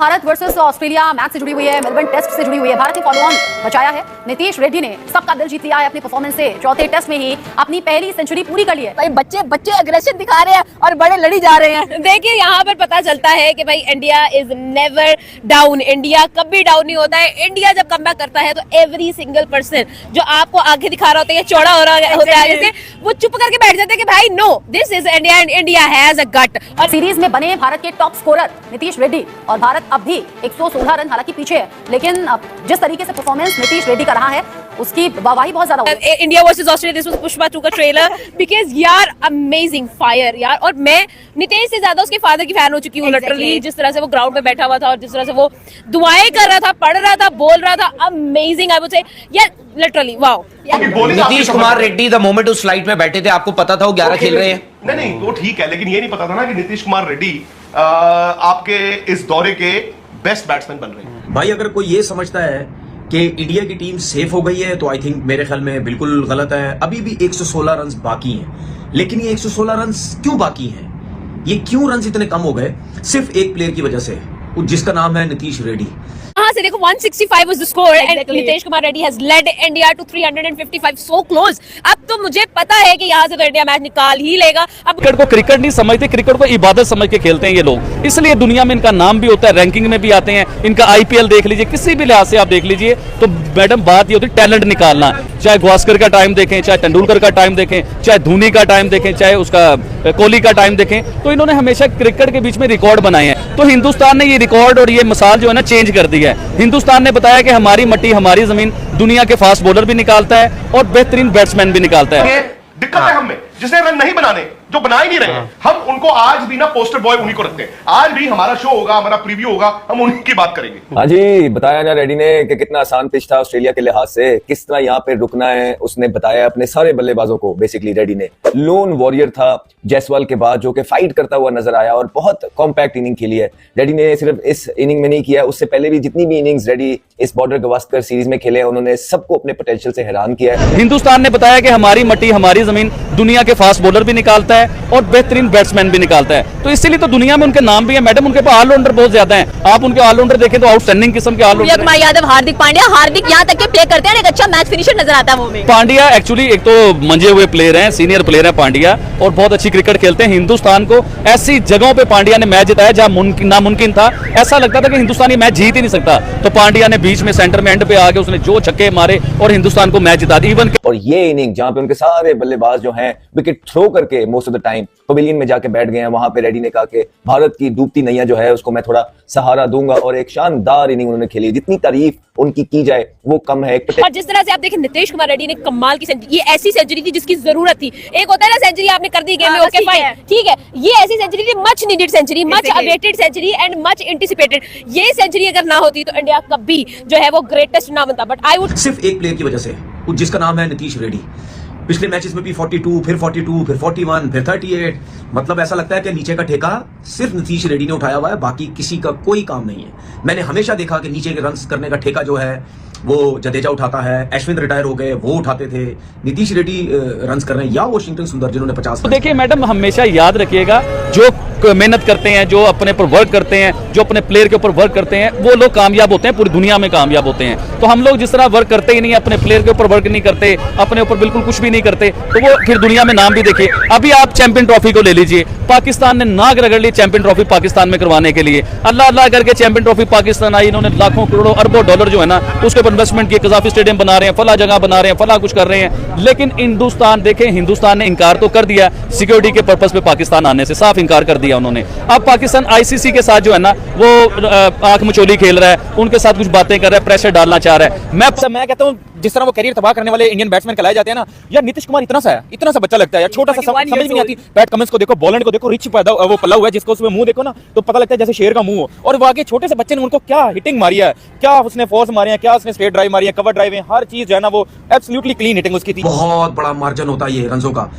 Bharat versus Australia match से जुड़ी हुई है, मेलबर्न टेस्ट से जुड़ी हुई है। भारत ने फॉलो ऑन बचाया है। नीतीश रेड्डी ने सबका दिल जीत लिया है अपनी परफॉर्मेंस से। चौथे टेस्ट में ही अपनी पहली सेंचुरी पूरी कर ली है। भाई बच्चे अग्रेशन दिखा रहे हैं और बड़े लड़ी जा रहे हैं। देखिए यहाँ पर पता चलता है कि भाई India is never down. India कभी डाउन नहीं होता है। इंडिया जब कमबैक करता है तो एवरी सिंगल पर्सन जो आपको आगे दिखा रहा होता है, चौड़ा हो रहा होता है आगे से, वो चुप करके बैठ जाते हैं कि भाई no, this is India and India has a gut. और सीरीज में बने भारत के टॉप स्कोरर नीतीश रेड्डी और भारत अब भी 116 रन हालांकि पीछे है, लेकिन अब जिस तरीके से परफॉर्मेंस नीतीश रेड्डी का रहा है उसकी वाहवाही बहुत ज्यादा होगी। India versus Australia, this was Pushpa 2 का ट्रेलर बिकॉज़ यार अमेजिंग फायर यार। और मैं नितेश से ज्यादा उसके फादर की फैन हो चुकी हूँ लिटरली। जिस तरह से वो ग्राउंड पे बैठा हुआ था और जिस तरह से वो दुआएं कर रहा था, पढ़ रहा था, बोल रहा था, अमेजिंग। आई वुड से यार literally wow. Nitish Kumar Reddy the moment उस फ्लाइट में बैठे थे, आपको पता था वो 11 खेल रहे हैं? नहीं वो ठीक है, लेकिन ये नहीं पता था ना कि नीतीश कुमार रेड्डी आपके इस दौरे के बेस्ट बैट्समैन बन रहे हैं। भाई अगर कोई ये समझता है कि इंडिया की टीम सेफ हो गई है तो आई थिंक मेरे ख्याल में बिल्कुल गलत है। अभी भी 116 रन बाकी हैं, लेकिन ये 116 रन क्यों बाकी हैं? ये क्यों रन इतने कम हो गए? सिर्फ एक प्लेयर की वजह से, जिसका नाम है नीतीश रेड्डी। यहाँ से देखो 165 was the score and Nitish Kumar Reddy has led India to 355, so close। अब तो मुझे पता है कि यहाँ से तो इंडिया मैच निकाल ही लेगा। अब क्रिकेट को क्रिकेट नहीं समझते, क्रिकेट को इबादत समझ के खेलते हैं ये लोग, इसलिए दुनिया में इनका नाम भी होता है, रैंकिंग में भी आते हैं। इनका आईपीएल देख लीजिए, किसी भी लिहाज से आप देख लीजिए तो मैडम बात ये होती है टैलेंट निकालना। चाहे गावस्कर का टाइम देखें, चाहे तेंदुलकर का टाइम देखें, चाहे धोनी का टाइम देखें, चाहे उसका कोहली का टाइम देखें, तो इन्होंने हमेशा क्रिकेट के बीच में रिकॉर्ड बनाए हैं। तो हिंदुस्तान ने ये रिकॉर्ड और ये मिसाल जो है ना चेंज कर दी है। हिंदुस्तान ने बताया कि हमारी मट्टी हमारी जमीन दुनिया के फास्ट बॉलर भी निकालता है और बेहतरीन बैट्समैन भी निकालता है। दिक्कत है हमें, जिसने रन नहीं बनाने, जो बना ही नहीं रहे, हम उनको आज भी ना पोस्टर बॉय उन्हीं को रखते हैं। आज भी हमारा शो होगा, हमारा प्रीव्यू होगा, हम उन्हीं की बात करेंगे। हाँ जी, बताया ना रेड्डी ने कि कितना आसान पिच था ऑस्ट्रेलिया के लिहाज से, किस तरह यहाँ पे रुकना है उसने बताया अपने सारे बल्लेबाजों को। बेसिकली रेड्डी ने लोन वॉरियर था जायसवाल के बाद, जो कि फाइट करता हुआ नजर आया और बहुत कॉम्पैक्ट इनिंग खेली है। रेड्डी ने सिर्फ इस इनिंग में नहीं किया, उससे पहले भी जितनी भी इनिंग्स रेड्डी इस बॉर्डर गवास्कर सीरीज में खेले, उन्होंने सबको अपने पोटेंशियल से हैरान किया है। हिंदुस्तान ने बताया कि हमारी मट्टी हमारी जमीन दुनिया के फास्ट बॉलर भी निकालता है और बेहतरीन बैट्समैन भी निकालता है। तो इसीलिए तो दुनिया में उनके नाम भी है मैडम। उनके पास ऑलराउंडर बहुत ज्यादा हैं। आप उनके ऑलराउंडर देखें तो आउटस्टैंडिंग किस्म के ऑलराउंडर। कुमार यादव, हार्दिक पांड्या, हार्दिक यहाँ तक के प्ले करते हैं, एक अच्छा मैच फिनिशर नजर आता है वो में। पांड्या एक्चुअली एक तो मंजे हुए प्लेयर हैं, सीनियर प्लेयर हैं पांड्या, और बहुत अच्छी क्रिकेट खेलते हैं। हिंदुस्तान को ऐसी जगहों पे पांड्या ने मैच जिताया जहां नामुमकिन था। ऐसा लगता था कि हिंदुस्तान ये मैच जीत ही नहीं सकता, तो पांड्या ने बीच में सेंटर में एंड पे आके उसने जो छक्के मारे और हिंदुस्तान को मैच जिता दी। इवन और ये इनिंग जहां पे उनके सारे बल्लेबाज जो हैं विकेट थ्रो करके most of the time pavilion में जाके बैठ गए हैं, वहां पे रेड्डी ने कहा कि भारत की डूबती नैया जो है उसको मैं थोड़ा सहारा दूंगा, और एक शानदार इनिंग उन्होंने खेली। जितनी तारीफ उनकी की जाए वो कम है। और जिस तरह से आप देखें नीतीश कुमार रेड्डी ने कमाल की सेंचुरी, ये ऐसी सेंचुरी थी जिसकी जरूरत थी। एक होता है ना सेंचुरी आपने कर दी गेम में, ओके फाइन, ठीक है, ये ऐसी सेंचुरी थी, much needed century, much awaited century and much anticipated. ये सेंचुरी अगर ना होती तो इंडिया कभी जो है वो ग्रेटेस्ट ना बनता। बट आई वुड सिर्फ एक प्लेयर की वजह से, जिसका नाम है नीतीश रेड्डी। पिछले मैचेस में भी 42, फिर 42, फिर 41, फिर 38। मतलब ऐसा लगता है कि नीचे का ठेका सिर्फ नीतीश रेड्डी ने उठाया हुआ है, बाकी किसी का कोई काम नहीं है। मैंने हमेशा देखा कि नीचे के रन्स करने का ठेका जो है वो जडेजा उठाता है, अश्विन रिटायर हो गए वो उठाते थे, नीतीश रेड्डी रन्स कर रहे हैं, या वॉशिंगटन सुंदर जिन्होंने 50। तो देखिए मैडम, हमेशा याद रखिएगा, जो मेहनत करते हैं, जो अपने पर वर्क करते हैं, जो अपने प्लेयर के ऊपर वर्क करते हैं, वो लोग कामयाब होते हैं, पूरी दुनिया में कामयाब होते हैं। तो हम लोग जिस तरह वर्क करते ही नहीं, अपने प्लेयर के ऊपर वर्क नहीं करते, अपने ऊपर बिल्कुल कुछ भी नहीं करते, तो वो फिर दुनिया में नाम भी देखिए। अभी आप चैंपियन ट्रॉफी को ले लीजिए, पाकिस्तान ने नाक रगड़ ली चैंपियन ट्रॉफी पाकिस्तान में करवाने के लिए। अल्लाह अल्लाह करके चैंपियन ट्रॉफी पाकिस्तान आई, इन्होंने लाखों करोड़ों अरबों डॉलर जो है ना उसके ऊपर इन्वेस्टमेंट किए, कजाफी स्टेडियम बना रहे हैं, फला जगह बना रहे हैं, फला कुछ कर रहे हैं। लेकिन हिंदुस्तान देखें, हिंदुस्तान ने इनकार तो कर दिया सिक्योरिटी के पर्पस पे, पाकिस्तान आने से साफ इनकार कर दिया उन्होंने। अब पाकिस्तान आईसीसी के साथ जो है ना वो आंख मचोली खेल रहा है, उनके साथ कुछ बातें कर रहा है, प्रेशर डालना चाह रहा है। मैं कहता हूँ जिस तरह वो करियर तबाह करने वाले इंडियन बैट्समैन कहलाए जाते हैं ना, यार नीतीश कुमार इतना सा है, इतना सा बच्चा लगता है यार, छोटा सा, समझ में नहीं आती। पैट कमिंस को देखो, बॉलैंड को देखो, रिच पैदा वो पला हुआ है, जिसको उसमें मुंह देखो ना तो पता लगता है जैसे शेर का मुंह हो। और वो आगे छोटे से बच्चे ने उनको क्या हिटिंग मारी है, क्या उसने फोर्स मारे हैं, क्या उसने स्ट्रेट ड्राइव मारी है, कवर ड्राइव है, हर चीज जो है ना वो एब्सोल्युटली क्लीन हिटिंग उसकी थी। बहुत बड़ा मार्जिन होता है ये रनों का।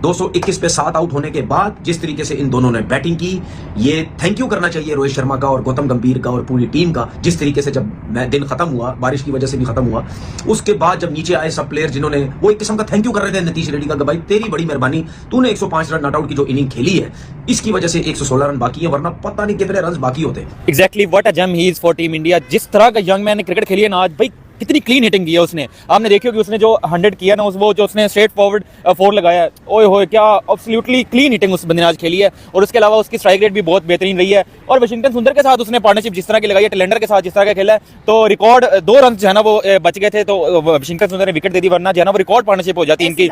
221 पे 7 आउट होने के बाद जिस तरीके से इन दोनों ने बैटिंग की, ये थैंक यू करना चाहिए रोहित शर्मा का और गौतम गंभीर का और पूरी टीम का। जिस तरीके से जब दिन खत्म हुआ, बारिश की वजह से भी खत्म हुआ, उसके बाद जब नीचे आए सब प्लेयर जिन्होंने वो एक किस्म का थैंक यू कर रहे थे नीतीश रेड्डी का, भाई तेरी बड़ी मेहरबानी, तूने 105 रन नॉट आउट की जो इनिंग खेली है इसकी वजह से 116 रन बाकी है, वरना पता नहीं कितने रन बाकी होते। Exactly what a gem he is for team India. जिस तरह का यंग मैन ने क्रिकेट खेली है ना आज, भाई कितनी क्लीन हिटिंग की है उसने। आपने देखी होगी उसने जो 100 किया ना, वो जो उसने स्ट्रेट फॉरवर्ड 4 लगाया, ओए होए क्या एब्सोल्युटली क्लीन हिटिंग उस बंदे ने आज खेली है। और उसके अलावा उसकी स्ट्राइक रेट भी बहुत बेहतरीन रही है। और वाशिंगटन सुंदर के साथ उसने पार्टनरशिप जिस तरह की लगाई है, टेलेंडर के साथ जिस तरह का खेला है, तो रिकॉर्ड 2 रन जो है ना वो बच गए थे, तो वाशिंगटन सुंदर ने विकेट दे दी, वरना जो है ना वो रिकॉर्ड पार्टनरशिप हो जाती इनकी।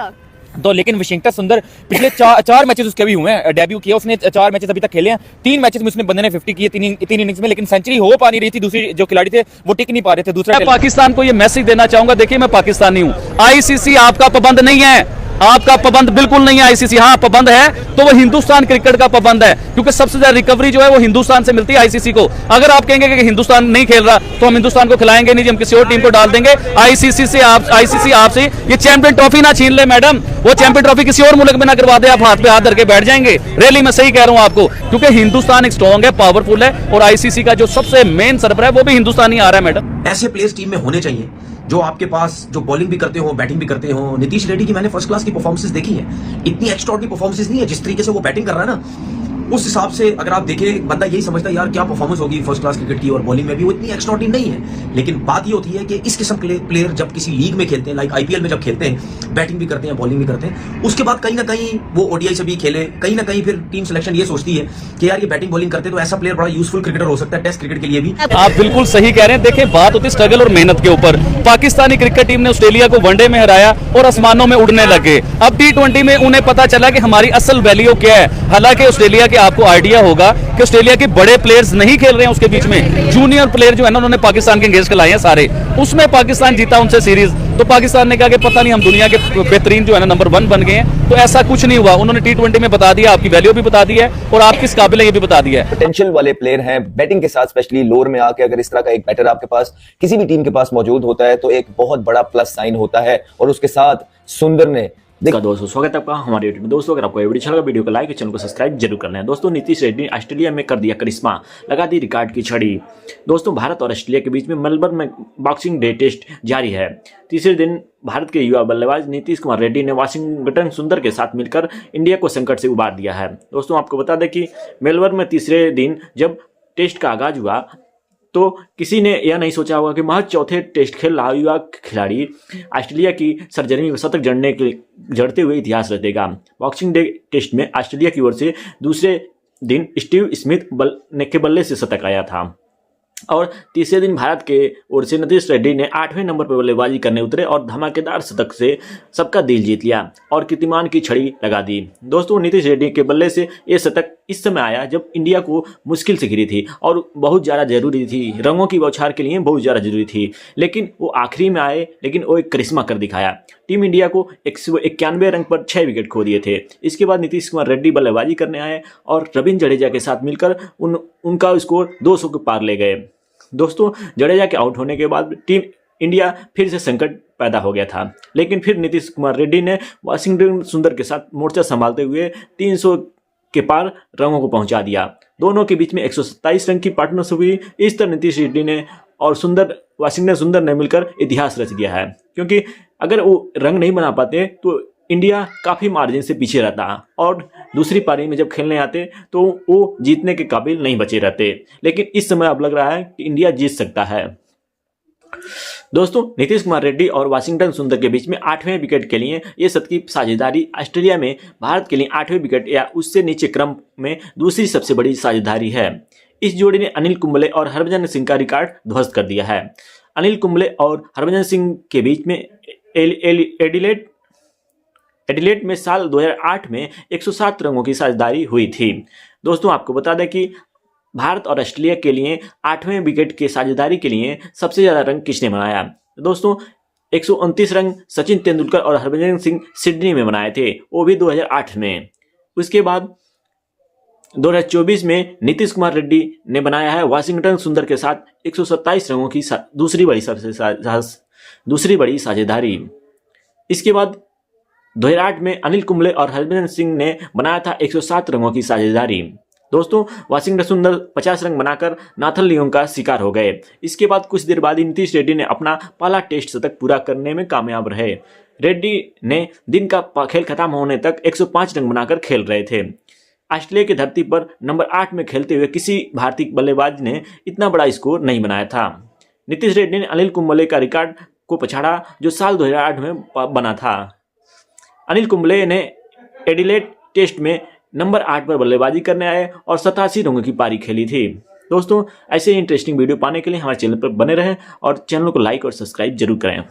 तो लेकिन वाशिंगटन सुंदर पिछले 4 मैचेस उसके भी हुए हैं, डेब्यू किया उसने, 4 मैचेस अभी तक खेले हैं। 3 मैचेस में उसने बंदे ने 50 किए 3 इनिंग्स में, लेकिन सेंचुरी हो पा नहीं रही थी। दूसरी जो खिलाड़ी थे वो टिक नहीं पा रहे थे। दूसरा मैं पाकिस्तान को ये मैसेज देना चाहूंगा, देखिए मैं पाकिस्तानी हूं, आईसीसी आपका पाबंद नहीं है, आपका पाबंद बिल्कुल नहीं है आईसीसी। हाँ पाबंद है तो वो हिंदुस्तान क्रिकेट का पाबंद है, क्योंकि सबसे ज्यादा रिकवरी जो है वो हिंदुस्तान से मिलती है आईसीसी को। अगर आप कहेंगे कि हिंदुस्तान नहीं खेल रहा तो हम हिंदुस्तान को खिलाएंगे नहीं, हम किसी और टीम को डाल देंगे। आईसीसी आपसे ये चैंपियन ट्रॉफी ना छीन ले मैडम, वो चैंपियन ट्रॉफी किसी और मुल्क में ना करवा दे, आप हाथ पे हाथ धर के बैठ जाएंगे। रियली मैं सही कह रहा हूं आपको, क्योंकि हिंदुस्तान एक स्ट्रॉन्ग है, पावरफुल है, और आईसीसी का जो सबसे मेन सरबराह है वो भी हिंदुस्तानी आ रहा है मैडम। ऐसे प्लेयर्स टीम में होने चाहिए जो आपके पास जो बॉलिंग भी करते हो, बैटिंग भी करते हो। नीतीश रेड्डी की मैंने फर्स्ट क्लास की परफॉर्मेंसेस देखी है, इतनी एक्स्ट्राऑर्डिनरी परफॉर्मेंसेस नहीं है। जिस तरीके से वो बैटिंग कर रहा है ना, उस हिसाब से अगर आप देखें, बंदा यही समझता है यार क्या परफॉर्मेंस होगी फर्स्ट क्लास क्रिकेट की, और बॉलिंग में भी वो इतनी एक्स्ट्राऑर्डिनरी नहीं है। लेकिन बात ये होती है कि इस किस्म के प्लेयर जब किसी लीग में खेलते हैं, लाइक आईपीएल में जब खेलते हैं, बैटिंग भी करते हैं, बॉलिंग भी करते हैं, उसके बाद कहीं ना कहीं वो ओडीआई से भी खेले, कहीं ना कहीं फिर टीम सिलेक्शन ये सोचती है कि यार ये बैटिंग बॉलिंग करते हैं तो ऐसा प्लेयर बड़ा यूजफुल क्रिकेटर हो सकता है टेस्ट क्रिकेट के लिए भी। आप बिल्कुल सही कह रहे हैं। देखिए बात होती है स्ट्रगल और मेहनत के ऊपर। पाकिस्तानी क्रिकेट टीम ने ऑस्ट्रेलिया को वनडे में हराया और आसमानों में उड़ने लगे। अब T20 में उन्हें पता चला कि हमारी असल वैल्यू क्या है। हालांकि ऑस्ट्रेलिया के आपको आइडिया होगा कि ऑस्ट्रेलिया के बड़े प्लेयर्स नहीं खेल रहे हैं, उसके बीच में जूनियर प्लेयर जो है ना उन्होंने पाकिस्तान के अंगेज लाए हैं सारे, उसमें पाकिस्तान जीता उनसे सीरीज। तो पाकिस्तान ने कहा कि पता नहीं हम दुनिया के बेहतरीन जो है ना नंबर 1 बन गए हैं, तो ऐसा कुछ नहीं हुआ। उन्होंने T20 में बता दिया, आपकी वैल्यू भी बता दी है और आप किस काबिल है ये भी बता दिया है। पोटेंशियल वाले प्लेयर हैं बैटिंग के साथ, स्पेशली लोअर में आके अगर इस तरह का एक बैटर आपके पास किसी भी टीम के पास मौजूद होता है तो एक बहुत बड़ा प्लस साइन होता है। और उसके साथ सुंदर ने दोस्तों स्वागत है आपका हमारे यूट्यूब में। दोस्तों अगर आपको वीडियो अच्छा लगा, वीडियो को लाइक और चैनल को सब्सक्राइब जरूर करना है। दोस्तों नीतीश रेड्डी ने ऑस्ट्रेलिया में कर दिया करिश्मा, लगा दी रिकॉर्ड की छड़ी। दोस्तों भारत और ऑस्ट्रेलिया के बीच में मेलबर्न में बॉक्सिंग डे टेस्ट जारी है। तीसरे दिन भारत के युवा बल्लेबाज नीतीश कुमार रेड्डी ने वाशिंगटन सुंदर के साथ मिलकर इंडिया को संकट से उबार दिया है। दोस्तों आपको बता दें कि मेलबर्न में तीसरे दिन जब टेस्ट का आगाज हुआ तो किसी ने यह नहीं सोचा होगा कि महज चौथे टेस्ट खेल रहा युवा खिलाड़ी ऑस्ट्रेलिया की सरजमी में शतक जड़ते हुए इतिहास रचेगा। बॉक्सिंग डे टेस्ट में ऑस्ट्रेलिया की ओर से दूसरे दिन स्टीव स्मिथ के बल्ले से शतक आया था और तीसरे दिन भारत के ओर से नीतीश रेड्डी ने 8वें नंबर पर बल्लेबाजी करने उतरे और धमाकेदार शतक से सबका दिल जीत लिया और कीर्तिमान की छड़ी लगा दी। दोस्तों नीतीश रेड्डी के बल्ले से ये शतक इस समय आया जब इंडिया को मुश्किल से घिरी थी और बहुत ज़्यादा जरूरी थी, रंगों की बौछार के लिए बहुत ज़्यादा जरूरी थी, लेकिन वो आखिरी में आए, लेकिन वो एक करिश्मा कर दिखाया। टीम इंडिया को 191 रन पर 6 विकेट खो दिए थे। इसके बाद नीतीश कुमार रेड्डी बल्लेबाजी करने आए और रविंद्र जडेजा के साथ मिलकर उनका स्कोर 200 के पार ले गए। दोस्तों जडेजा के आउट होने के बाद टीम इंडिया फिर से संकट पैदा हो गया था, लेकिन फिर नीतीश कुमार रेड्डी ने वाशिंगटन सुंदर के साथ मोर्चा संभालते हुए 300 के पार रनों को पहुंचा दिया। दोनों के बीच में 127 रन की पार्टनरशिप हुई। इस तरह नीतीश रेड्डी ने और वाशिंगटन सुंदर ने मिलकर इतिहास रच दिया है, क्योंकि अगर वो रंग नहीं बना पाते तो इंडिया काफ़ी मार्जिन से पीछे रहता और दूसरी पारी में जब खेलने आते तो वो जीतने के काबिल नहीं बचे रहते, लेकिन इस समय अब लग रहा है कि इंडिया जीत सकता है। दोस्तों नीतीश कुमार रेड्डी और वाशिंगटन सुंदर के बीच में 8वें विकेट के लिए ये शतक की साझेदारी ऑस्ट्रेलिया में भारत के लिए 8वें विकेट या उससे नीचे क्रम में दूसरी सबसे बड़ी साझेदारी है। इस जोड़ी ने अनिल कुंबले और हरभजन सिंह का रिकॉर्ड ध्वस्त कर दिया है। अनिल कुंबले और हरभजन सिंह के बीच में एडिलेड में साल 2008 में 107 रनों की साझेदारी हुई थी। दोस्तों आपको बता दें कि भारत और ऑस्ट्रेलिया के लिए 8वें विकेट की साझेदारी के लिए सबसे ज़्यादा रन किसने बनाया? दोस्तों 129 रन सचिन तेंदुलकर और हरभजन सिंह सिडनी में बनाए थे, वो भी 2008 में। उसके बाद 2024 में नीतीश कुमार रेड्डी ने बनाया है वाशिंगटन सुंदर के साथ 127 रनों की दूसरी बड़ी साझेदारी। इसके बाद 2008 में अनिल कुंबले और हरभजन सिंह ने बनाया था 107 रनों की साझेदारी। दोस्तों वाशिंगटन सुंदर 50 रन बनाकर नाथन लियोन का शिकार हो गए। इसके बाद कुछ देर बाद ही नीतीश रेड्डी ने अपना पहला टेस्ट शतक पूरा करने में कामयाब रहे। रेड्डी ने दिन का खेल खत्म होने तक 105 रन बनाकर खेल रहे थे। ऑस्ट्रेलिया की धरती पर नंबर 8 में खेलते हुए किसी भारतीय बल्लेबाज ने इतना बड़ा स्कोर नहीं बनाया था। नीतीश रेड्डी ने अनिल कुंबले का रिकॉर्ड को पछाड़ा जो साल 2008 में बना था। अनिल कुंबले ने एडिलेड टेस्ट में नंबर 8 पर बल्लेबाजी करने आए और 87 रनों की पारी खेली थी। दोस्तों ऐसे ही इंटरेस्टिंग वीडियो पाने के लिए हमारे चैनल पर बने रहें और चैनल को लाइक और सब्सक्राइब जरूर करें।